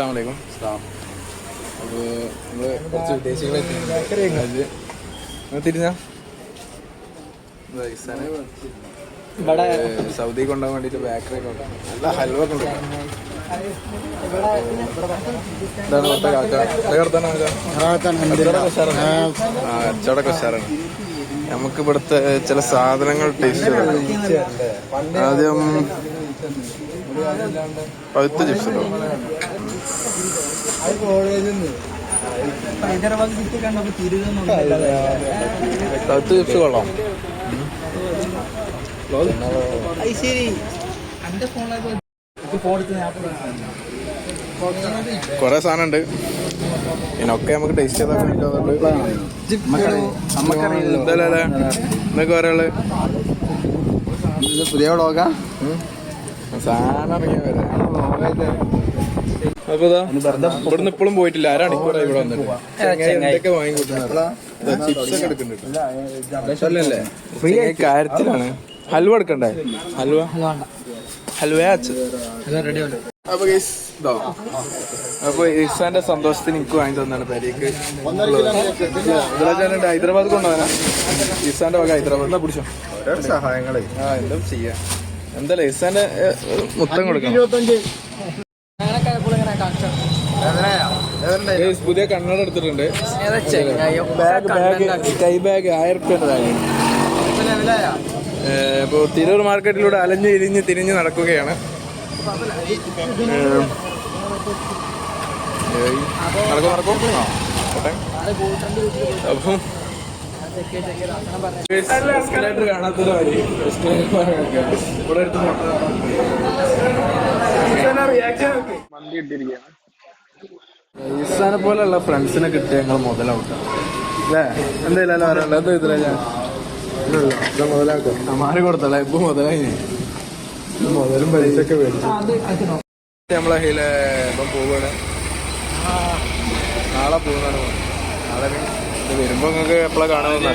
അസ്സലാമു അലൈക്കും. അപ്പോൾ നമ്മൾ കുറച്ച് വിദേശികളെ തിരിഞ്ഞാ ഇവിടെ സൗദി കൊണ്ടുപോകാൻ വേണ്ടിയിട്ട് ബേക്കറി ഒക്കെ നല്ല ഹൽവ കൊണ്ടുപോകാം. കച്ചവടമൊക്കെ ഉഷാറാണ്. നമുക്ക് ഇവിടുത്തെ ചില സാധനങ്ങൾ ടേസ്റ്റ് ചെയ്യണം. ആദ്യം പഴുത്ത ചിപ്സ് ഉണ്ടോ? പഴുത്ത ചിപ്സ് കൊള്ളാം. കൊറേ സാധനം ഉണ്ട്. ഇതിനൊക്കെ നമുക്ക് ടേസ്റ്റ് ചെയ്താൽ എന്തായാലും എന്നൊക്കെ പറയാള് പുതിയ വ്ളോഗാ സാധനം ഇറങ്ങിയ വരെ. അപ്പൊ ഇവിടുന്ന് ഇപ്പോഴും പോയിട്ടില്ല. അരമണിക്കൂർ ഇവിടെ വന്നിട്ട് എന്തൊക്കെ വാങ്ങിക്കൂട്ടുന്നത്. ചിപ്സ് ഒക്കെ എടുക്കുന്നുണ്ട്. ഫ്രീ കാര്യത്തിലാണ്. ഹൽവ എടുക്കണ്ടേ? ഹൽവ അപ്പൊ ഇസാന്റെ സന്തോഷത്തിന് എനിക്ക് വാങ്ങി തന്നാണ് പേരേക്ക്. ഹൈദരാബാദ് കൊണ്ടുപോകാനാ ഇസാന്റെ വക. ഹൈദരാബാദ് പിടിച്ചോ സഹായങ്ങളെ. എന്താ ചെയ്യാ? എന്തായാലും ഇസാന്റെ മുത്തം കൊടുക്കണം. പുതിയ കണ്ണട എടുത്തിട്ടുണ്ട്. കൈ ബാഗ് 1000 രൂപ. ഇപ്പോൾ തിരൂർ മാർക്കറ്റിലൂടെ അലഞ്ഞ് തിരിഞ്ഞ് നടക്കുകയാണ്. നടക്കും. അപ്പം എസ്കലേറ്റർ കാണാത്തൊരു വരി ഇവിടെ എടുത്ത് മന്തി ഇട്ടിരിക്കുകയാണ്. ഈസാനെ പോലെയുള്ള ഫ്രണ്ട്സിനെ കിട്ടിയ ഞങ്ങൾ മുതലാവട്ടെ അല്ലേ? എന്തായാലും പറയാനുള്ള എന്താ ഇതില ഞാൻ മുതലാക്കാം. മാറി കൊടുത്തല്ല. ഇപ്പൊ മുതലായി മുതലും പൈസയൊക്കെ മേടിച്ചു. നമ്മളെ കയ്യില് ഇപ്പം പോവുകയാണ്. നാളെ പോകുന്നതാണ്. നാളെ വരുമ്പോ നിങ്ങൾക്ക് എപ്പോഴാണ് കാണാമെന്ന്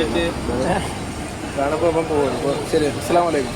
കാണുമ്പോ ഇപ്പം പോകും. ശരി, അസ്സലാമു അലൈക്കും.